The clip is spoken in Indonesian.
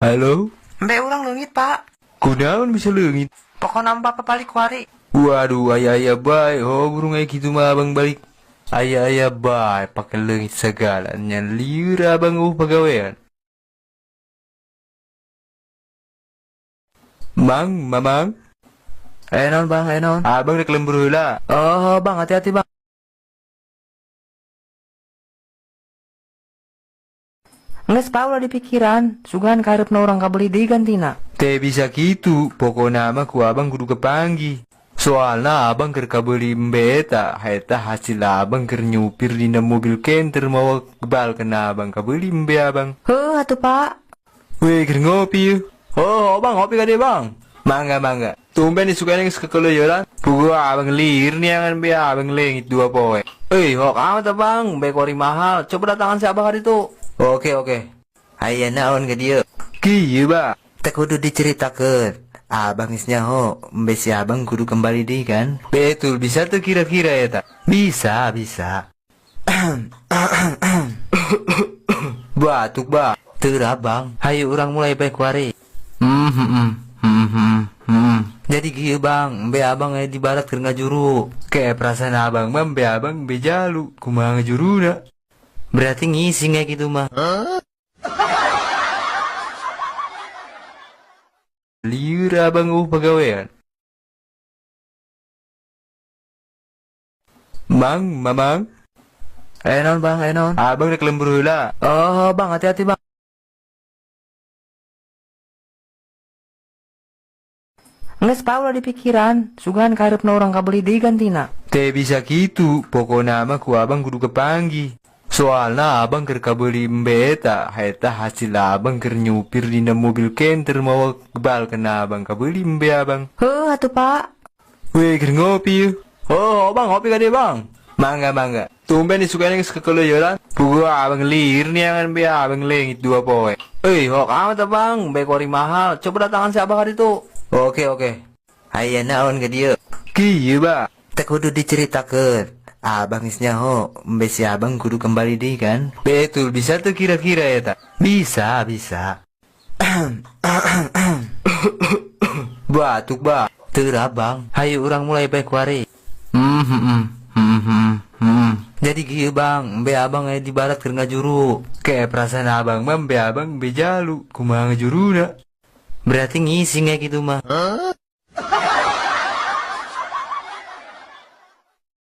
Halo? Mbe urang leungit, Pak. Kunaon bisa leungit? Pokona Bapak balik kuari. Waduh, ayah bay. Oh, burung kayak gitu mah abang balik. Ayah bay, pakai leungit segala. Liur abang pegawaian. Mang, mamang. Non bang, non. Abang rek lembur heula. Oh bang, hati-hati bang. Nges Pak ulah di pikiran. Sugan karepna orang kabeli deui gantina. Teh bisa gitu. Pokoknya mah ku abang kudu kepanggih. Soalnya abang keur kabeli mbeta. Eta hasil abang keur nyupir dina mobil kenter mau kebal kena abang kabeli mbe abang. Atuh Pak. Weh, keur ngopi yuk. Oh, bang, ngopi ka dia, bang. Mangga. Tumben disuka yang kekeluyaran. Pugu abang lir nih yang be abang lengit 2 poe. Hok amat bang, baik ori mahal. Coba datangan si abang hari itu. Oke. Aya naon ke dia? Kieu, Ba. Teu kudu diceritakeun. Abang isnya mbe si abang kudu kembali deui kan? Betul, bisa tuh kira-kira ya, tak? Bisa. Batuk, Ba. Teu bang, hayu urang mulai bae kuari. Jadi kieu bang, mbe abang di barat keur ngajuru. Kayak perasaan abang mah mbe abang mbe jalu. Kumaha ngejuruna. Berarti ngisi kayak gitu mah. Liur abang pegawaian. Mang, mamang. Non bang, non. Abang rek lembur heula. Oh bang, hati-hati bang. Nges Pak ulah di pikiran. Sugan karepna orang kabeli deui gantina. Teh bisa gitu. Pokoknya mah ku abang kudu kepanggih. Soalnya abang keur kabeli mbeta. Eta hasil abang keur nyupir dina mobil kenter mau kebal kena abang kabeli mbe abang. Atuh Pak. Weh, keur ngopi yuk. Oh, bang, ngopi ka dia, bang. Mangga. Tumben disuka yang kekeluyaran. Pugu abang lir nih yang be abang lengit 2 poe. Hok amat bang, baik ori mahal. Coba datangan si abang hari itu. Oke. Aya naon ke dia? Kieu, Ba. Teu kudu diceritakeun. Abang isnya mbe si abang kudu kembali deui kan? Betul, bisa tuh kira-kira ya, tak? Bisa. Batuk, Ba. Teu bang, hayu urang mulai bae kuari. Jadi kieu bang, mbe abang di barat keur ngajuru. Kayak perasaan abang mah mbe abang mbe jalu. Kumaha ngejuruna. Berarti ngisi kayak gitu mah.